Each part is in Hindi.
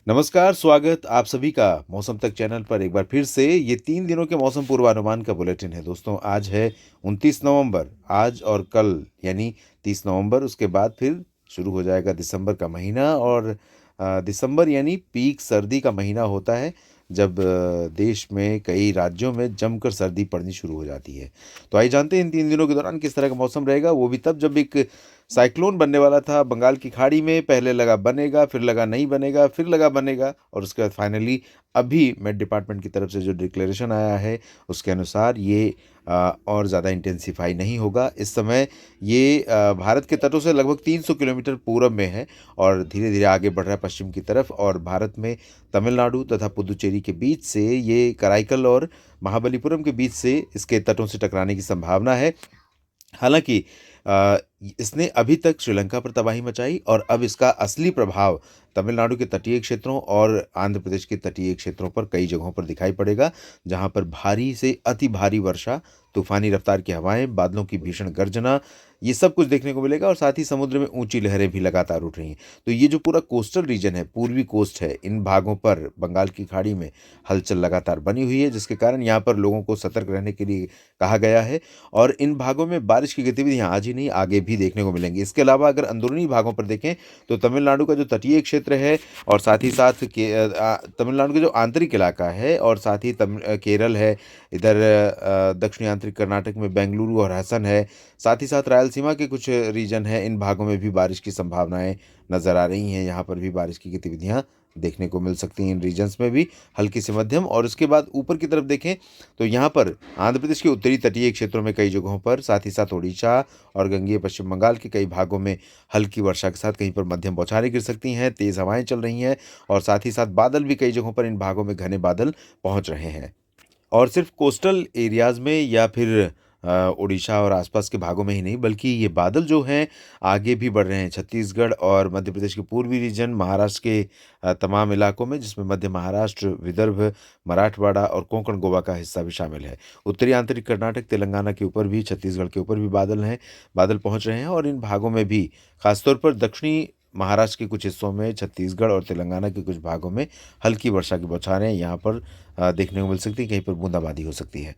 नमस्कार, स्वागत आप सभी का मौसम तक चैनल पर एक बार फिर से। ये 3 दिनों के मौसम पूर्वानुमान का बुलेटिन है दोस्तों। आज है 29 नवंबर। आज और कल यानी 30 नवंबर, उसके बाद फिर शुरू हो जाएगा दिसंबर का महीना। और दिसंबर यानी पीक सर्दी का महीना होता है, जब देश में कई राज्यों में जमकर सर्दी पड़नी शुरू हो जाती है। तो आइए जानते हैं इन 3 दिनों के दौरान किस तरह का मौसम रहेगा। वो भी तब जब एक साइक्लोन बनने वाला था बंगाल की खाड़ी में। पहले लगा बनेगा, फिर लगा नहीं बनेगा, फिर लगा बनेगा, और उसके बाद फाइनली अभी मेट डिपार्टमेंट की तरफ से जो डिक्लेरेशन आया है उसके अनुसार ये और ज़्यादा इंटेंसिफाई नहीं होगा। इस समय ये भारत के तटों से लगभग 300 किलोमीटर पूरब में है और धीरे धीरे आगे बढ़ रहा है पश्चिम की तरफ। और भारत में तमिलनाडु तथा पुदुचेरी के बीच से, ये कराईकल और महाबलीपुरम के बीच से इसके तटों से टकराने की संभावना है। हालांकि अ, इसने अभी तक श्रीलंका पर तबाही मचाई और अब इसका असली प्रभाव तमिलनाडु के तटीय क्षेत्रों और आंध्र प्रदेश के तटीय क्षेत्रों पर कई जगहों पर दिखाई पड़ेगा, जहां पर भारी से अति भारी वर्षा, तूफानी रफ्तार की हवाएं, बादलों की भीषण गर्जना, ये सब कुछ देखने को मिलेगा। और साथ ही समुद्र में ऊंची लहरें भी लगातार उठ रही हैं। तो ये जो पूरा कोस्टल रीजन है, पूर्वी कोस्ट है, इन भागों पर बंगाल की खाड़ी में हलचल लगातार बनी हुई है, जिसके कारण यहाँ पर लोगों को सतर्क रहने के लिए कहा गया है। और इन भागों में बारिश की गतिविधियां आज ही नहीं, आगे भी देखने को मिलेंगी। इसके अलावा अगर अंदरूनी भागों पर देखें तो तमिलनाडु का जो तटीय क्षेत्र है और साथ ही साथ तमिलनाडु का जो आंतरिक इलाका है और साथ ही केरल है, इधर दक्षिणी आंतरिक कर्नाटक में बेंगलुरु और हसन है, साथ ही साथ रायलसीमा के कुछ रीजन है, इन भागों में भी बारिश की संभावनाएं नज़र आ रही हैं। यहाँ पर भी बारिश की गतिविधियां देखने को मिल सकती हैं इन रीजन्स में भी, हल्की से मध्यम। और उसके बाद ऊपर की तरफ देखें तो यहाँ पर आंध्र प्रदेश के उत्तरी तटीय क्षेत्रों में कई जगहों पर, साथ ही साथ ओडिशा और गंगीय पश्चिम बंगाल के कई भागों में हल्की वर्षा के साथ कहीं पर मध्यम बौछारें गिर सकती हैं, तेज़ हवाएं चल रही हैं। और साथ ही साथ बादल भी कई जगहों पर, इन भागों में घने बादल पहुंच रहे हैं। और सिर्फ कोस्टल एरियाज़ में या फिर उड़ीसा और आसपास के भागों में ही नहीं, बल्कि ये बादल जो हैं आगे भी बढ़ रहे हैं छत्तीसगढ़ और मध्य प्रदेश के पूर्वी रीजन, महाराष्ट्र के तमाम इलाकों में, जिसमें मध्य महाराष्ट्र, विदर्भ, मराठवाड़ा और कोंकण गोवा का हिस्सा भी शामिल है। उत्तरी आंतरिक कर्नाटक, तेलंगाना के ऊपर भी, छत्तीसगढ़ के ऊपर भी बादल हैं, बादल पहुंच रहे हैं। और इन भागों में भी खासतौर पर दक्षिणी महाराष्ट्र के कुछ हिस्सों में, छत्तीसगढ़ और तेलंगाना के कुछ भागों में हल्की वर्षा की बौछारें यहाँ पर देखने को मिल सकती है, कहीं पर बूंदाबांदी हो सकती है।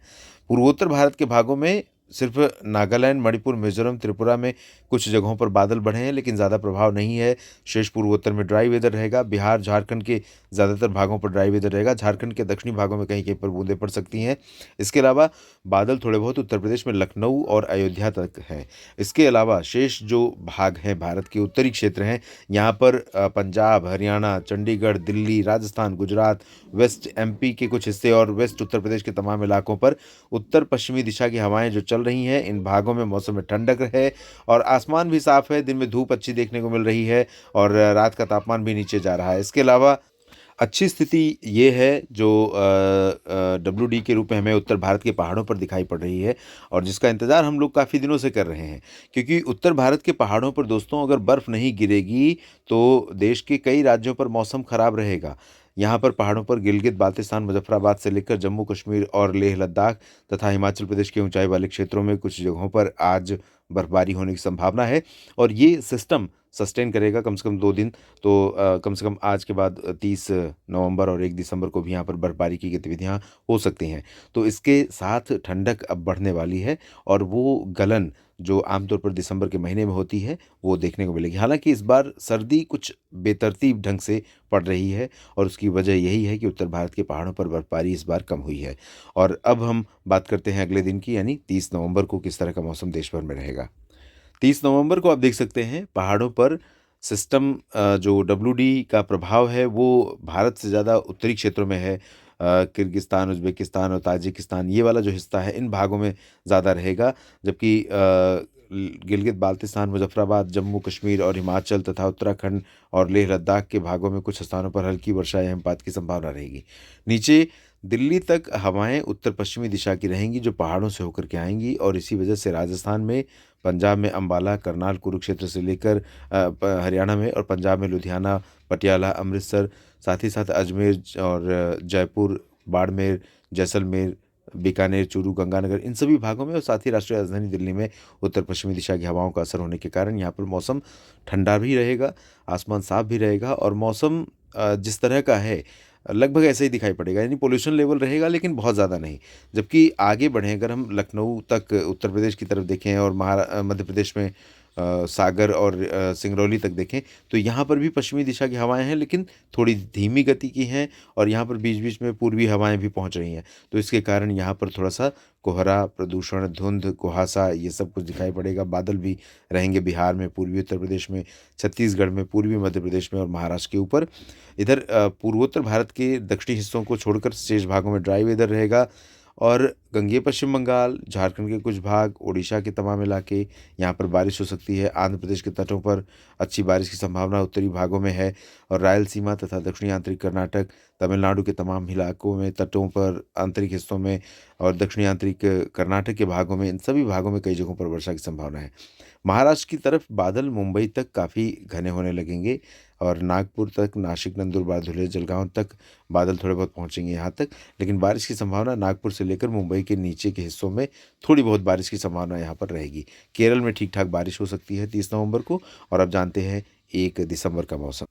पूर्वोत्तर भारत के भागों में सिर्फ नागालैंड, मणिपुर, मिजोरम, त्रिपुरा में कुछ जगहों पर बादल बढ़े हैं, लेकिन ज़्यादा प्रभाव नहीं है। शेष पूर्वोत्तर में ड्राई वेदर रहेगा। बिहार, झारखंड के ज़्यादातर भागों पर ड्राई वेदर रहेगा। झारखंड के दक्षिणी भागों में कहीं कहीं पर बूंदें पड़ सकती हैं। इसके अलावा बादल थोड़े बहुत उत्तर प्रदेश में लखनऊ और अयोध्या तक हैं। इसके अलावा शेष जो भाग हैं, भारत के उत्तरी क्षेत्र हैं, यहाँ पर पंजाब, हरियाणा, चंडीगढ़, दिल्ली, राजस्थान, गुजरात, वेस्ट एमपी के कुछ हिस्से और वेस्ट उत्तर प्रदेश के तमाम इलाकों पर उत्तर पश्चिमी दिशा की हवाएं जो चल रही हैं, इन भागों में मौसम में ठंडक है और आसमान भी साफ है। दिन में धूप अच्छी देखने को मिल रही है और रात का तापमान भी नीचे जा रहा है। इसके अलावा अच्छी स्थिति ये है जो WD के रूप में हमें उत्तर भारत के पहाड़ों पर दिखाई पड़ रही है, और जिसका इंतज़ार हम लोग काफ़ी दिनों से कर रहे हैं। क्योंकि उत्तर भारत के पहाड़ों पर दोस्तों अगर बर्फ़ नहीं गिरेगी तो देश के कई राज्यों पर मौसम खराब रहेगा। यहाँ पर पहाड़ों पर गिलगित बाल्टिस्तान, मुजफ्फराबाद से लेकर जम्मू कश्मीर और लेह लद्दाख तथा हिमाचल प्रदेश के ऊंचाई वाले क्षेत्रों में कुछ जगहों पर आज बर्फबारी होने की संभावना है। और ये सिस्टम सस्टेन करेगा कम से कम 2 दिन। तो कम से कम आज के बाद 30 नवंबर और 1 दिसंबर को भी यहाँ पर बर्फबारी की गतिविधियाँ हो सकती हैं। तो इसके साथ ठंडक अब बढ़ने वाली है और वो गलन जो आमतौर पर दिसंबर के महीने में होती है वो देखने को मिलेगी। हालांकि इस बार सर्दी कुछ बेतरतीब ढंग से पड़ रही है और उसकी वजह यही है कि उत्तर भारत के पहाड़ों पर बर्फबारी इस बार कम हुई है। और अब हम बात करते हैं अगले दिन की, यानी 30 नवंबर को किस तरह का मौसम देश भर में रहेगा। 30 नवंबर को आप देख सकते हैं पहाड़ों पर सिस्टम, जो WD का प्रभाव है वो भारत से ज़्यादा उत्तरी क्षेत्रों में है। किर्गिस्तान, उज़्बेकिस्तान और ताजिकिस्तान, ये वाला जो हिस्सा है इन भागों में ज़्यादा रहेगा। जबकि गिलगित बाल्टिस्तान, मुजफ्फराबाद, जम्मू कश्मीर और हिमाचल तथा उत्तराखंड और लेह लद्दाख के भागों में कुछ स्थानों पर हल्की वर्षा या हिमपात की संभावना रहेगी। नीचे दिल्ली तक हवाएं उत्तर पश्चिमी दिशा की रहेंगी जो पहाड़ों से होकर के आएंगी, और इसी वजह से राजस्थान में, पंजाब में अम्बाला, करनाल, कुरुक्षेत्र से लेकर हरियाणा में और पंजाब में लुधियाना, पटियाला, अमृतसर, साथ ही साथ अजमेर और जयपुर, बाड़मेर, जैसलमेर, बीकानेर, चूरू, गंगानगर, इन सभी भागों में और साथ ही राष्ट्रीय राजधानी दिल्ली में उत्तर पश्चिमी दिशा की हवाओं का असर होने के कारण यहाँ पर मौसम ठंडा भी रहेगा, आसमान साफ भी रहेगा और मौसम जिस तरह का है लगभग ऐसा ही दिखाई पड़ेगा, यानी पोल्यूशन लेवल रहेगा लेकिन बहुत ज़्यादा नहीं। जबकि आगे बढ़ें, अगर हम लखनऊ तक उत्तर प्रदेश की तरफ देखें और मध्य प्रदेश में सागर और सिंगरौली तक देखें, तो यहाँ पर भी पश्चिमी दिशा की हवाएं हैं लेकिन थोड़ी धीमी गति की हैं, और यहाँ पर बीच बीच में पूर्वी हवाएं भी पहुँच रही हैं। तो इसके कारण यहाँ पर थोड़ा सा कोहरा, प्रदूषण, धुंध, कुहासा, ये सब कुछ दिखाई पड़ेगा। बादल भी रहेंगे बिहार में, पूर्वी उत्तर प्रदेश में, छत्तीसगढ़ में, पूर्वी मध्य प्रदेश में और महाराष्ट्र के ऊपर। इधर पूर्वोत्तर भारत के दक्षिणी हिस्सों को छोड़कर शेष भागों में ड्राई वेदर रहेगा। और गंगेय पश्चिम बंगाल, झारखंड के कुछ भाग, ओडिशा के तमाम इलाके, यहाँ पर बारिश हो सकती है। आंध्र प्रदेश के तटों पर अच्छी बारिश की संभावना उत्तरी भागों में है। और रायलसीमा तथा दक्षिणी आंतरिक कर्नाटक, तमिलनाडु के तमाम इलाकों में, तटों पर, आंतरिक हिस्सों में और दक्षिणी आंतरिक कर्नाटक के भागों में, इन सभी भागों में कई जगहों पर वर्षा की संभावना है। महाराष्ट्र की तरफ बादल मुंबई तक काफ़ी घने होने लगेंगे, और नागपुर तक, नासिक, नंदुरबार, धुले, जलगांव तक बादल थोड़े बहुत पहुंचेंगे यहाँ तक। लेकिन बारिश की संभावना नागपुर से लेकर मुंबई के नीचे के हिस्सों में थोड़ी बहुत बारिश की संभावना यहाँ पर रहेगी। केरल में ठीक ठाक बारिश हो सकती है 30 नवंबर को। और अब जानते हैं 1 दिसंबर का मौसम।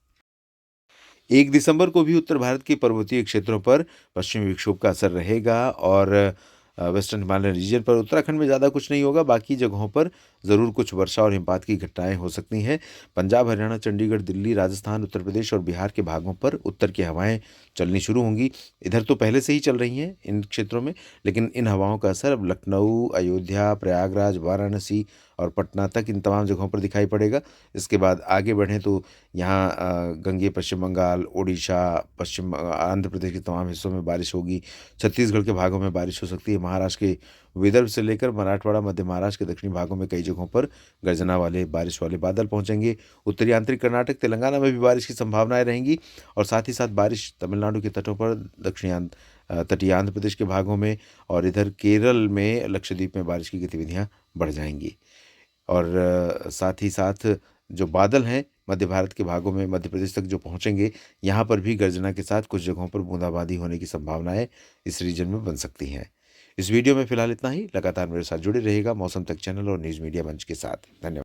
1 दिसंबर को भी उत्तर भारत के पर्वतीय क्षेत्रों पर पश्चिमी विक्षोभ का असर रहेगा, और वेस्टर्न हिमालयन रीजन पर, उत्तराखंड में ज़्यादा कुछ नहीं होगा, बाकी जगहों पर ज़रूर कुछ वर्षा और हिमपात की घटनाएं हो सकती हैं। पंजाब, हरियाणा, चंडीगढ़, दिल्ली, राजस्थान, उत्तर प्रदेश और बिहार के भागों पर उत्तर की हवाएं चलनी शुरू होंगी। इधर तो पहले से ही चल रही हैं इन क्षेत्रों में, लेकिन इन हवाओं का असर अब लखनऊ, अयोध्या, प्रयागराज, वाराणसी और पटना तक, इन तमाम जगहों पर दिखाई पड़ेगा। इसके बाद आगे बढ़ें तो यहाँ गंगेय पश्चिम बंगाल, ओडिशा, पश्चिम आंध्र प्रदेश के तमाम हिस्सों में बारिश होगी। छत्तीसगढ़ के भागों में बारिश हो सकती है। महाराष्ट्र के विदर्भ से लेकर मराठवाड़ा, मध्य महाराष्ट्र के दक्षिणी भागों में कई जगहों पर गर्जना वाले, बारिश वाले बादल पहुंचेंगे। उत्तरी आंतरिक कर्नाटक, तेलंगाना में भी बारिश की संभावनाएं रहेंगी, और साथ ही साथ बारिश तमिलनाडु के तटों पर, तटीय आंध्र प्रदेश के भागों में, और इधर केरल में, लक्षद्वीप में बारिश की गतिविधियां बढ़ जाएंगी। और साथ ही साथ जो बादल हैं मध्य भारत के भागों में, मध्य प्रदेश तक जो पहुंचेंगे, यहाँ पर भी गर्जना के साथ कुछ जगहों पर बूंदाबांदी होने की संभावनाएं इस रीजन में बन सकती हैं। इस वीडियो में फिलहाल इतना ही। लगातार मेरे साथ जुड़े रहिएगा मौसम तक चैनल और न्यूज़ मीडिया मंच के साथ। धन्यवाद।